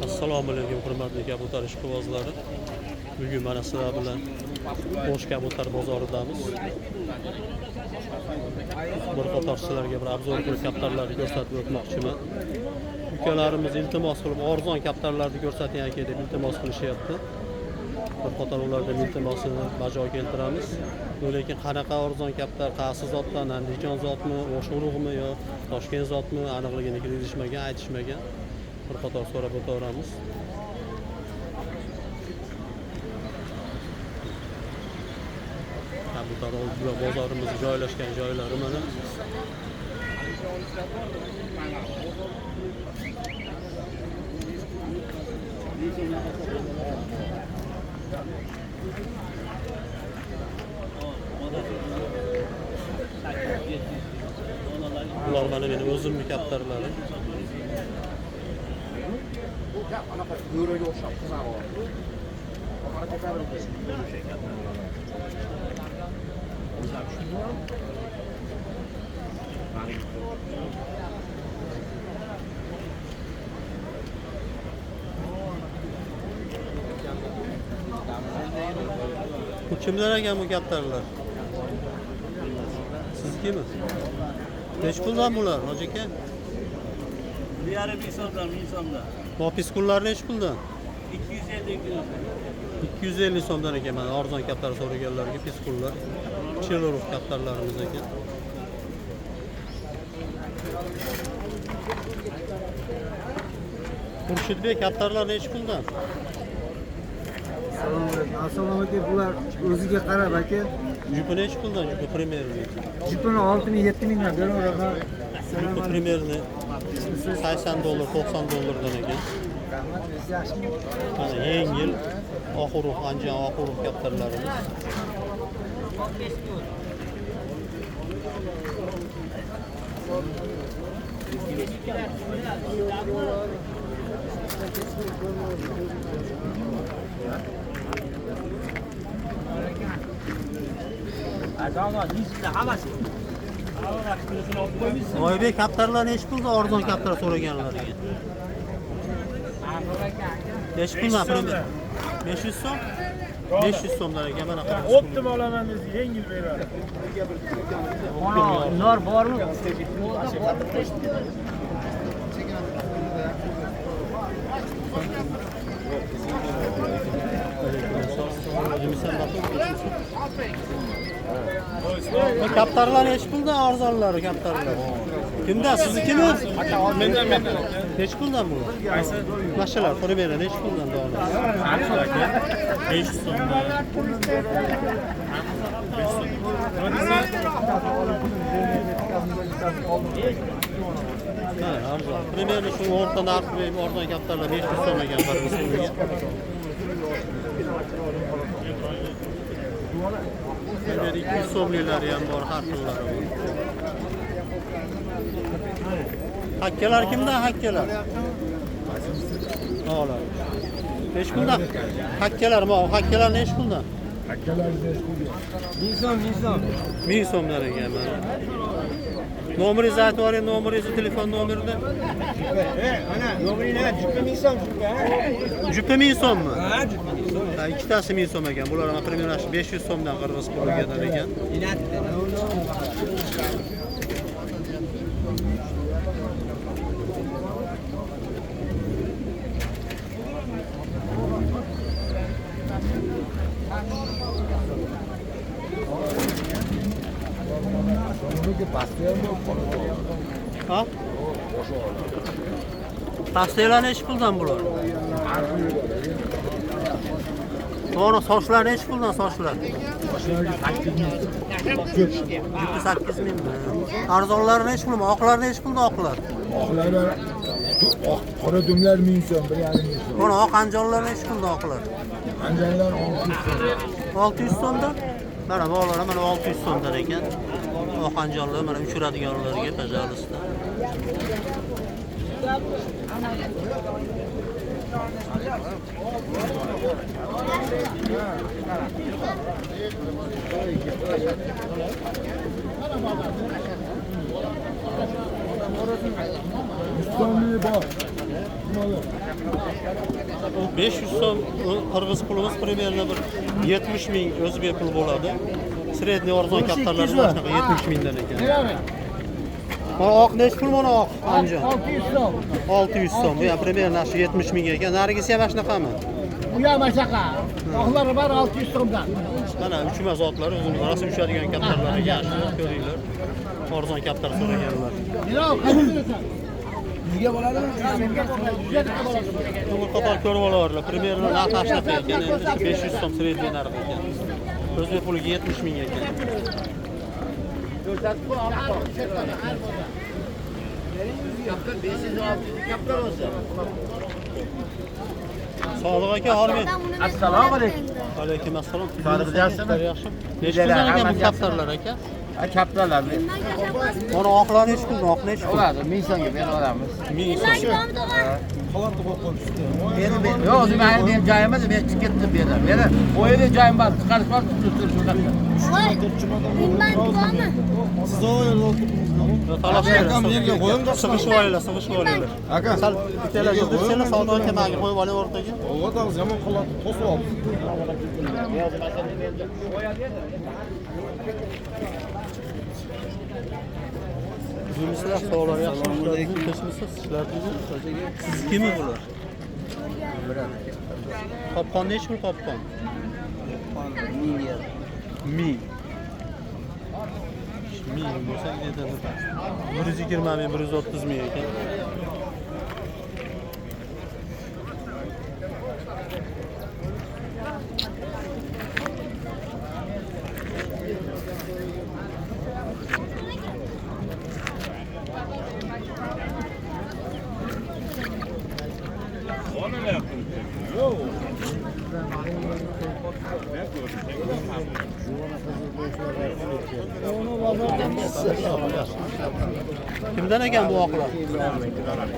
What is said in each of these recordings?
Assalomu alaykum hurmatli kabutar ishqibozlari. Bugun mana sizlar bilan Qo'sh kabutar bozoridamiz. Bir qator sizlarga bir obzor qilib kaptarlarni ko'rsatib o'tmoqchiman. Ukalarimiz iltimos qilib arzon kaptarlarni ko'rsating aka deb iltimos qilishyapti. Bir qator ularga iltimosini bajo keltiramiz. Lekin qanaqa arzon kaptar, qaysi zotdan, Andijon zotmi, O'sh urug'mi yo Toshkent zotmi aniqligini kirgizishmagan, aytishmagan. Bir qator so'rab o'taveramiz. Kabutar bozorimiz joylashgan joylari mana. Bular mana meni o'zimning kaptarlarim. Bu kimlar ekan bu kaptarlar? Sizkimi? Necha puldan bular, hoji aka? 1,5 so'mdan, 1000 so'mdan. Mopis kunlar necha puldan? 250 250 so'mdan ekan mana arzon kaptar so'raganlarga pis kunlar. Chilurug' kaptarlarimiz ekan. Xurshidbek kaptarlar necha puldan? Assalomu alaykum. Bular o'ziga qarab aka. Jupi necha puldan? Jupi primerni. Jipini 6,000-7,000 mingdan beraman. Jupi primerni 80 dollar, 90 dollardan ekan. Mana yengil oxurug', Andijon oxurug' kaptarlarimiz. Oybek kaptarlar necha pulda arzon kaptar so'raganlarga? Necha puldan primer? 500 so'm? 500 so'mdan ekan mana qarang. Optim olaman desa yengil beradi. Ular bormi? Kaptarlar necha puldan arzonlari kaptarlar? Kimdan? Siznikimi? Mendan. Necha puldan bular? Qaysi? Mashalar, primera necha puldan dona? 500 so'mdan. Ha, arzon. Primera shu o'rta narxi arzon kaptarlar 500 so'm ekan bir misoliga. Primera 200 so'mlilari ham bor, har xillari bor. Hakkalar kimdan hakkalar? Olar. Necha puldan? Hakkalar, hakkalar necha puldan? Hakkalar 1000 so'm. 1000 so'mdan ekan mana. Nomeringizni aytib yuboring, nomeringizni, telefon nomerini. Ana, nomering nima? Jupi 1000 so'm shunga. Jupi 1000 so'mmi? Ha, jupi 1000 so'm. Ha, ikkitasi 1000 so'm ekan. Bular ham примерно 500 so'mdan qirg'iz puliga ekan. Ha? Pastelar necha puldan bular? To'g'ri, sochlar necha puldan sochlar? 8 mingmi? Arzonlari necha pulmi? Oqlar necha puldan oqlar? Oqlari qora dumlar 1000 so'm, 1,5 ming so'm. Mana oq anjonlar necha puldan oqlar? Anjanlar 600 so'm. 600 so'mdan? Mana bolalar mana 600 so'mdan ekan. Oq anjonlar mana uchiradiganlarga bajarlisda. Müslümanlığı bak. 500 so'm qirg'iz pulimiz примерно bir 70 ming o'zbek puli bo'ladi. Sredniy arzon kaptarlarimiz mana shunaqa 70 mingdan ekan. Mana oq nech pul mana oq anjon? 600 so'm. 600 so'm. Bu ham примерно 70 ming ekan. Narigisi ham shunaqami? Bu ham ashaqa. Oqlari bor 600 so'mdan. Mana uchma zotlar o'zimiz rosa uchadigan kaptarlarga yaxshi ko'ringlar. Arzon kaptar so'raganlar. Yo'q, qancha berasan? Nega bo'ladi? Bu qator ko'rib olarlar. Примерно narxi shunaqa ekan. Endi 500 so'm sredniy narx ekan. O'zbek puliga 70 ming ekan. Sodiq aka, hormang. Assalomu alaykum. Alaykum assalom. Sodiq yaxshimi? Yaxshi. Nechta puldan ekan bu kaptarlar aka? Kaptarlar. Mana oqlar nech pul? Oq nech pul? Bo'ladi, 1000 so'mga berib olamiz. 1000 so'm. Yo'q, benim joyimiz, men chiqib ketdim bu yerdan. Meni bu yerda joyim bor, chiqarib qolib turib shunaqa. Sig'ishib olinglar, sig'ishib olinglar. Aka, Sal ikkala yurdirsanlar, Sodiq aka menga qo'yib oling o'rtaga. Ovqat yomon qiladi, to'sib oldi. Bizlar sog'lar yaxshi ishlaydi, teshmisiz ishlardi. Siznikimi bular? Qopqon nech pul qopqon? 1000. 1000 bo'lsa ketadi. 120 ming, 130 ming ekan. Kimdan ekan bu oqlar?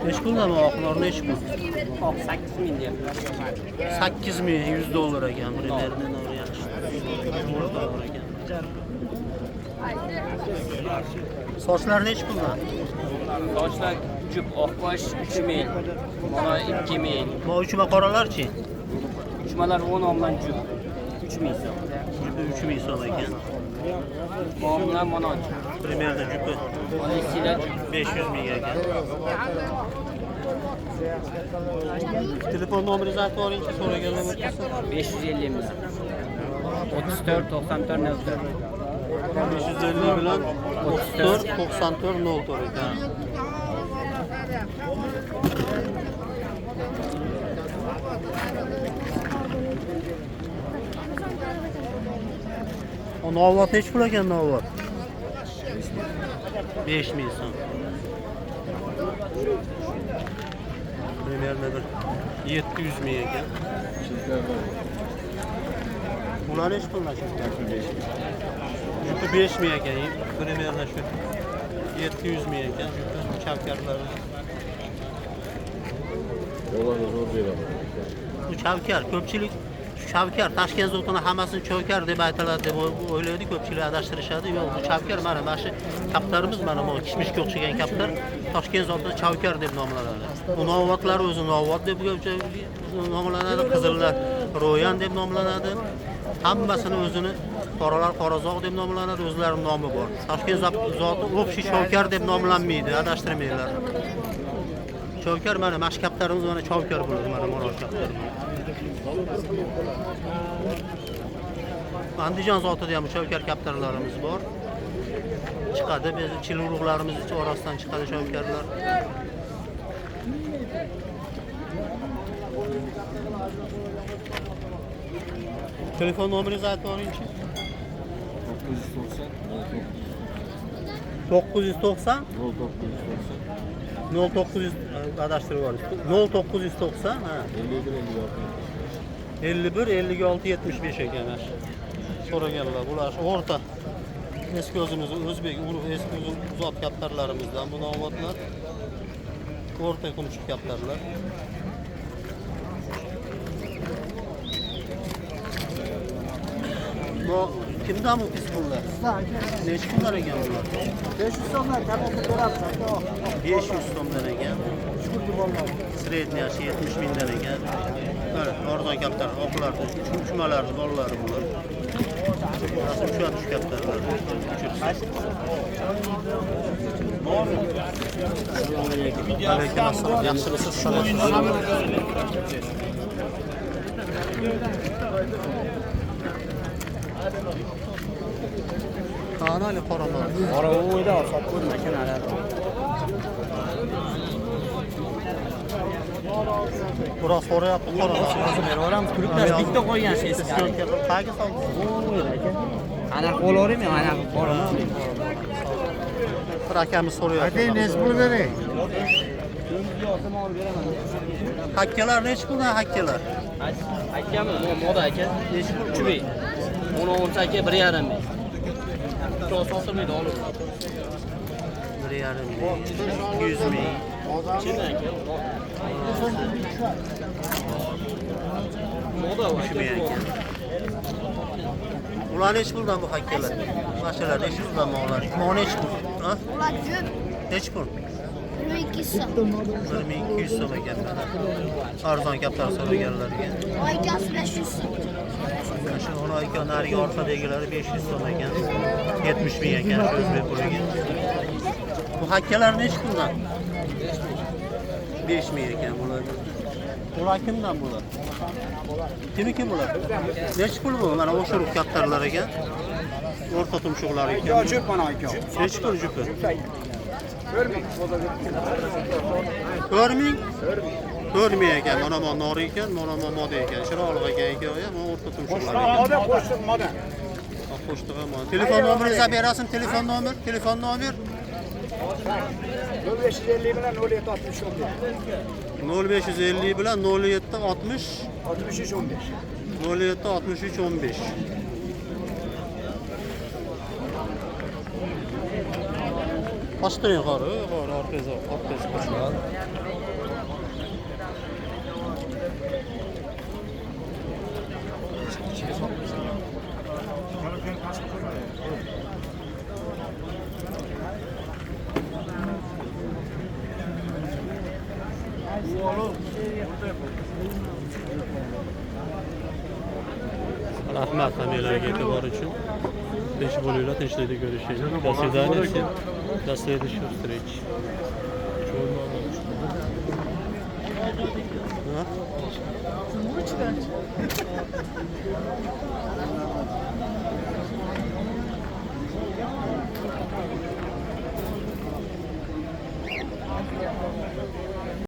Nech puldan bu oqlar? Nech pul? Oq 8 ming deyapti. 8 ming 100 dollar ekan. Primerdan yaxshi. Dollar ekan. Sochlar nech puldan? Sochlar jup oqbosh 3 ming. Mana 2 ming. Bu uchma qoralarchi? Uchmalar 10 omdan jup 3 ming so'm. Jupi 3 ming so'm ekan. Muomala mana Primerda jupi polisiyalar 500 ming ekan. Telefon nomeringizni aytib oling-chi, so'raganlar bo'lsa. 550 ming. 34 94 04. 550 bilan 34 94 04 ekan. O novvat nech pul ekan novvat? 5000 so'm. Примерно bir 700 ming ekan. Bular nech puldan chiqdi? 5 ming ekan. Примерно shu 700 ming ekan. Chavkarlar. Bu chavkar ko'pchilik Chavkar Toshkent zotini hammasini chavkar deb aytiladi deb o'ylaydi, ko'pchilik adashtirishadi. Yo'q, bu chavkar mana shu kaptarimiz mana bu kishmishga o'xshagan kaptar Toshkent zotida chavkar deb nomlanadi. Bu novvatlar o'zi novvat deb nomlanadi, qizillar ro'yan deb nomlanadi. Hammasini o'zini qoralar qorazoq deb nomlanadi, o'zlarining nomi bor. Toshkent zoti o'xshi chavkar deb nomlanmaydi, adashtirmanglar. Chavkar mana shu kaptarimiz mana chavkar bo'ladi, mana shu kaptar. Andijon zotida ham chavkar kaptarlarimiz bor. Chiqadi, biz chil urug'larimiz orasidan chiqadi chavkarlar. Telefon nomeringizni aytib oling-chi. 990 0900 adashtirib olish. 0990 ha. 51 56 75 ekan mana shu. So'raganlar, bular o'rta eski o'zimiz o'zbek urug' eski zot kaptarlarimizdan bu novvatlar. O'rta qumchuq kaptarlar. Bu kimdan bu pis pullar? Necha pullar ekan bular? 500 so'mdan kapitga beramiz. 500 so'mdan ekan. Sredniyasi 70 mingdan ekan. Mana arzon kaptar, oqlar, uçmalarni bolalari bular. Rasm shu yoq kaptarlar. Alaykum assalom. Yaxshimisiz? Qani ali qoralar. Qora o'yda sotib ko'rmagan alar. Biroz so'rayapti qoralar. Beraveramiz, klubda bitta qo'ygan shesiz. Qayerga soldingiz? Ana qo'laveraymi, ana qo'raman. Bir akamiz so'rayapti. Ayting, nechi pul beray? Hakkalar nechi puldan hakkalar? Akami, moda aka. Nechi pul? 3 ming. 10 aka 1,5 ming. To'g'ri sotilmaydi, olib. 1,5 ming, 200 ming. Chindan aka. Moda va ekan. Ular nechi puldan bu hakkalar? Mashalar nechi puldan ular? Mo nechi pul? Ha? Ular jup Nechi pul? 1200 so'm. 1200 so'm ekan. Arzon kaptar so'raganlarga. Oykasi 500 so'm. Shu ona ekan, nariga orqadagilari 500 so'm ekan. 70 ming ekan shu o'zbek puliga. Bu hakkalar nechi puldan? 5 ming ekan bular. Ular kimdan bular? Kimniki bular? Nechi pul bu? Mana o'sha kaptarlar ekan. O'rta tumshuqlar ekan. Jup mana aka. Nechi pul jupi? 4 ming? 4 ming ekan. Mana bu nori ekan, mana bu moda ekan. Chiroqli ekan, mana o'rta tumshuqlar ekan. Moda qo'shdim moda. Qo'shdi ham. Telefon nomeringizni berasizmi? Telefon nomer? 0550 bilan 0760 0550 bilan 0760 63 15. 0763 15. Bastırın yukarı, arkaya koşuyor. Rahmat hammalarga e'tibor uchun. Tinch bo'linglar, tinchlikda ko'rishaylik. До свидания всем. До следующих встреч.